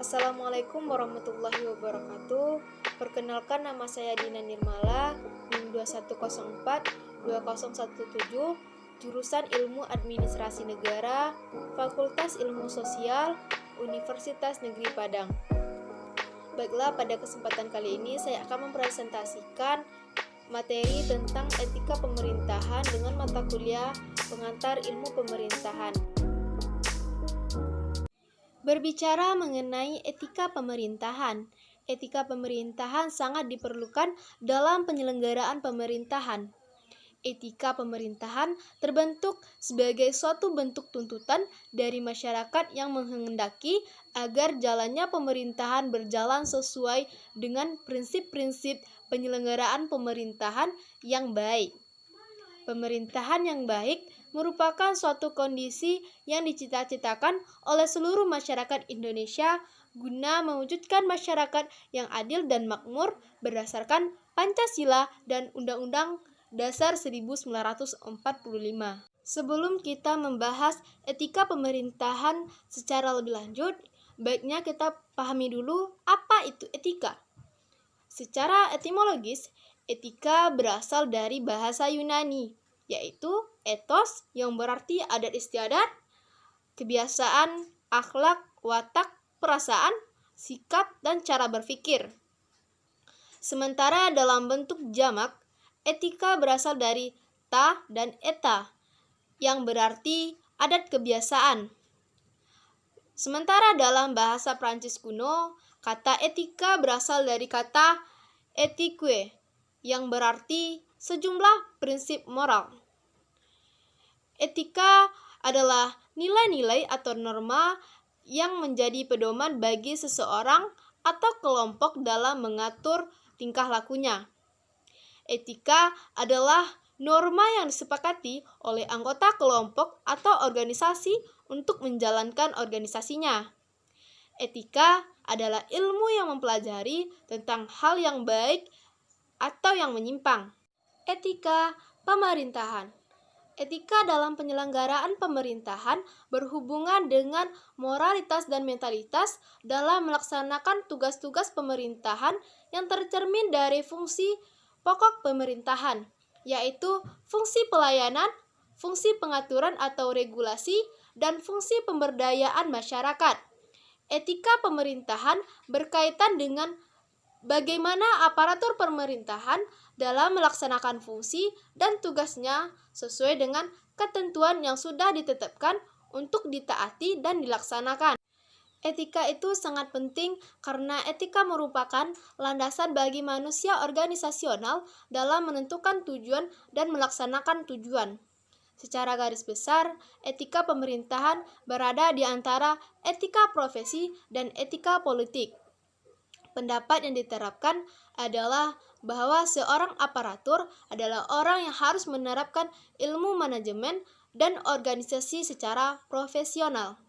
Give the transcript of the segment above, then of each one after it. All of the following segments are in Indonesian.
Assalamualaikum warahmatullahi wabarakatuh. Perkenalkan, nama saya Dina Nirmala, NIM 2104-2017, jurusan Ilmu Administrasi Negara, Fakultas Ilmu Sosial, Universitas Negeri Padang. Baiklah, pada kesempatan kali ini saya akan mempresentasikan materi tentang etika pemerintahan dengan mata kuliah pengantar ilmu pemerintahan. Berbicara mengenai etika pemerintahan sangat diperlukan dalam penyelenggaraan pemerintahan. Etika pemerintahan terbentuk sebagai suatu bentuk tuntutan dari masyarakat yang menghendaki agar jalannya pemerintahan berjalan sesuai dengan prinsip-prinsip penyelenggaraan pemerintahan yang baik. Pemerintahan yang baik merupakan suatu kondisi yang dicita-citakan oleh seluruh masyarakat Indonesia guna mewujudkan masyarakat yang adil dan makmur berdasarkan Pancasila dan Undang-Undang Dasar 1945. Sebelum kita membahas etika pemerintahan secara lebih lanjut, baiknya kita pahami dulu apa itu etika. Secara etimologis, etika berasal dari bahasa Yunani, yaitu ethos yang berarti adat istiadat, kebiasaan, akhlak, watak, perasaan, sikap, dan cara berpikir. Sementara dalam bentuk jamak, etika berasal dari ta dan eta, yang berarti adat kebiasaan. Sementara dalam bahasa Prancis kuno, kata etika berasal dari kata ethique, yang berarti sejumlah prinsip moral. Etika adalah nilai-nilai atau norma yang menjadi pedoman bagi seseorang atau kelompok dalam mengatur tingkah lakunya. Etika adalah norma yang disepakati oleh anggota kelompok atau organisasi untuk menjalankan organisasinya. Etika adalah ilmu yang mempelajari tentang hal yang baik atau yang menyimpang. Etika pemerintahan. Etika dalam penyelenggaraan pemerintahan berhubungan dengan moralitas dan mentalitas dalam melaksanakan tugas-tugas pemerintahan yang tercermin dari fungsi pokok pemerintahan, yaitu fungsi pelayanan, fungsi pengaturan atau regulasi, dan fungsi pemberdayaan masyarakat. Etika pemerintahan berkaitan dengan bagaimana aparatur pemerintahan dalam melaksanakan fungsi dan tugasnya sesuai dengan ketentuan yang sudah ditetapkan untuk ditaati dan dilaksanakan. Etika itu sangat penting karena etika merupakan landasan bagi manusia organisasional dalam menentukan tujuan dan melaksanakan tujuan. Secara garis besar, etika pemerintahan berada di antara etika profesi dan etika politik. Pendapat yang diterapkan adalah bahwa seorang aparatur adalah orang yang harus menerapkan ilmu manajemen dan organisasi secara profesional.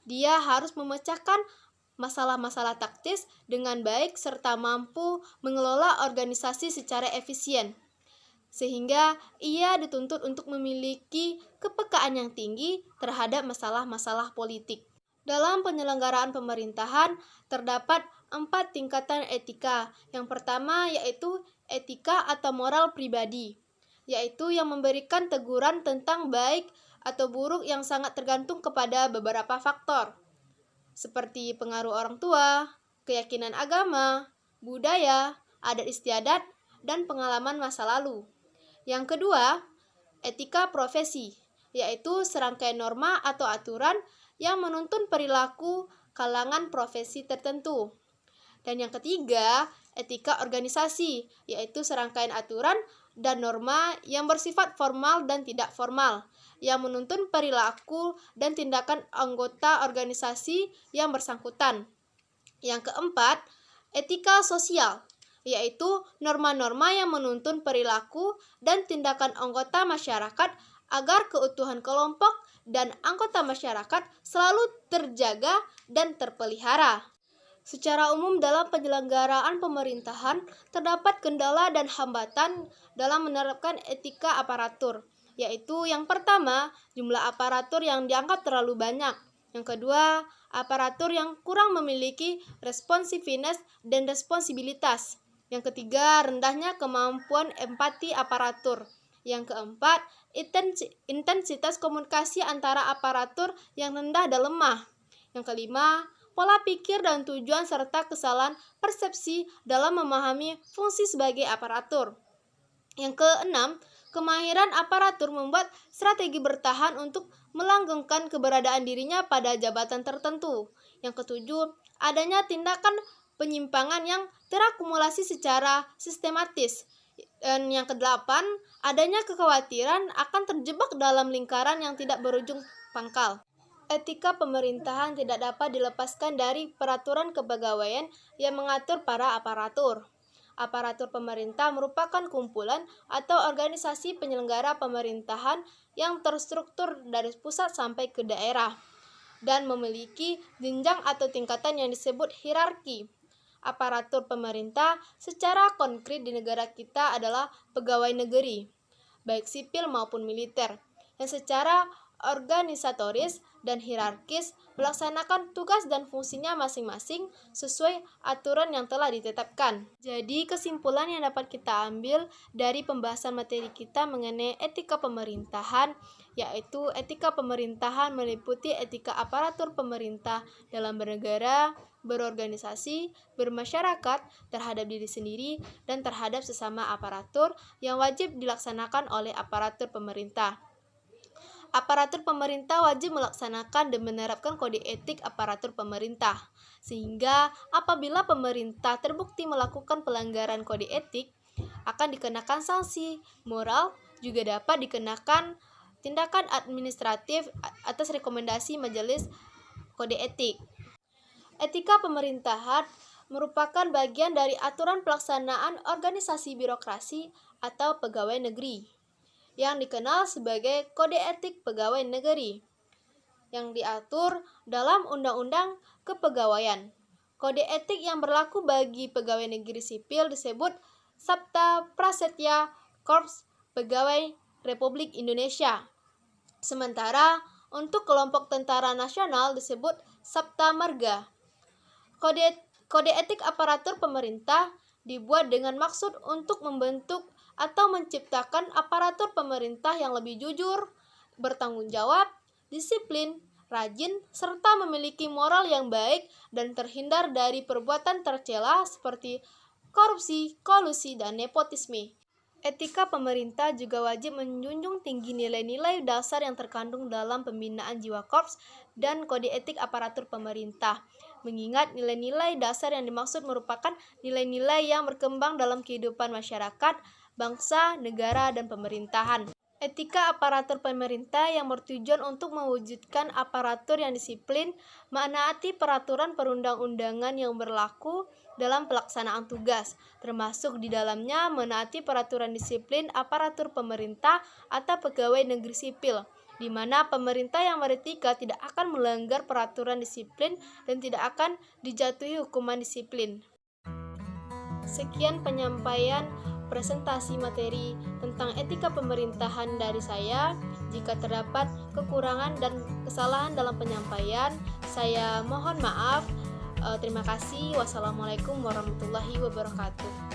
Dia harus memecahkan masalah-masalah taktis dengan baik serta mampu mengelola organisasi secara efisien, sehingga ia dituntut untuk memiliki kepekaan yang tinggi terhadap masalah-masalah politik. Dalam penyelenggaraan pemerintahan, terdapat 4 tingkatan etika. Yang pertama yaitu etika atau moral pribadi, yaitu yang memberikan teguran tentang baik atau buruk yang sangat tergantung kepada beberapa faktor, seperti pengaruh orang tua, keyakinan agama, budaya, adat istiadat, dan pengalaman masa lalu. Yang kedua, etika profesi, yaitu serangkaian norma atau aturan yang menuntun perilaku kalangan profesi tertentu. Dan yang ketiga, etika organisasi, yaitu serangkaian aturan dan norma yang bersifat formal dan tidak formal, yang menuntun perilaku dan tindakan anggota organisasi yang bersangkutan. Yang keempat, etika sosial, yaitu norma-norma yang menuntun perilaku dan tindakan anggota masyarakat agar keutuhan kelompok dan anggota masyarakat selalu terjaga dan terpelihara. Secara umum dalam penyelenggaraan pemerintahan terdapat kendala dan hambatan dalam menerapkan etika aparatur, yaitu yang pertama, jumlah aparatur yang dianggap terlalu banyak. Yang kedua, aparatur yang kurang memiliki responsiveness dan responsibilitas. Yang ketiga, rendahnya kemampuan empati aparatur. Yang keempat, intensitas komunikasi antara aparatur yang rendah dan lemah. Yang kelima, pola pikir dan tujuan serta kesalahan persepsi dalam memahami fungsi sebagai aparatur. Yang keenam, kemahiran aparatur membuat strategi bertahan untuk melanggengkan keberadaan dirinya pada jabatan tertentu. Yang ketujuh, adanya tindakan penyimpangan yang terakumulasi secara sistematis. Dan yang kedelapan, adanya kekhawatiran akan terjebak dalam lingkaran yang tidak berujung pangkal. Etika pemerintahan tidak dapat dilepaskan dari peraturan kepegawaian yang mengatur para aparatur. Aparatur pemerintah merupakan kumpulan atau organisasi penyelenggara pemerintahan yang terstruktur dari pusat sampai ke daerah dan memiliki jenjang atau tingkatan yang disebut hierarki. Aparatur pemerintah secara konkret di negara kita adalah pegawai negeri, baik sipil maupun militer, yang secara organisatoris dan hierarkis melaksanakan tugas dan fungsinya masing-masing sesuai aturan yang telah ditetapkan. Jadi kesimpulan yang dapat kita ambil dari pembahasan materi kita mengenai etika pemerintahan, yaitu etika pemerintahan meliputi etika aparatur pemerintah dalam bernegara, berorganisasi, bermasyarakat, terhadap diri sendiri, dan terhadap sesama aparatur yang wajib dilaksanakan oleh aparatur pemerintah. Aparatur pemerintah wajib melaksanakan dan menerapkan kode etik aparatur pemerintah, sehingga apabila pemerintah terbukti melakukan pelanggaran kode etik, akan dikenakan sanksi moral, juga dapat dikenakan tindakan administratif atas rekomendasi majelis kode etik. Etika pemerintahan merupakan bagian dari aturan pelaksanaan organisasi birokrasi atau pegawai negeri, yang dikenal sebagai Kode Etik Pegawai Negeri, yang diatur dalam Undang-Undang Kepegawaian. Kode etik yang berlaku bagi pegawai negeri sipil disebut Sabta Prasetya Korps Pegawai Republik Indonesia. Sementara untuk kelompok tentara nasional disebut Sabta Marga. Kode etik aparatur pemerintah dibuat dengan maksud untuk membentuk atau menciptakan aparatur pemerintah yang lebih jujur, bertanggung jawab, disiplin, rajin, serta memiliki moral yang baik dan terhindar dari perbuatan tercela seperti korupsi, kolusi, dan nepotisme. Etika pemerintah juga wajib menjunjung tinggi nilai-nilai dasar yang terkandung dalam pembinaan jiwa korps dan kode etik aparatur pemerintah. Mengingat nilai-nilai dasar yang dimaksud merupakan nilai-nilai yang berkembang dalam kehidupan masyarakat, bangsa, negara, dan pemerintahan. Etika aparatur pemerintah yang bertujuan untuk mewujudkan aparatur yang disiplin, menaati peraturan perundang-undangan yang berlaku dalam pelaksanaan tugas, termasuk di dalamnya menaati peraturan disiplin aparatur pemerintah atau pegawai negeri sipil, di mana pemerintah yang beretika tidak akan melanggar peraturan disiplin dan tidak akan dijatuhi hukuman disiplin. Sekian penyampaian presentasi materi tentang etika pemerintahan dari saya. Jika terdapat kekurangan dan kesalahan dalam penyampaian, saya mohon maaf. Terima kasih. Wassalamualaikum warahmatullahi wabarakatuh.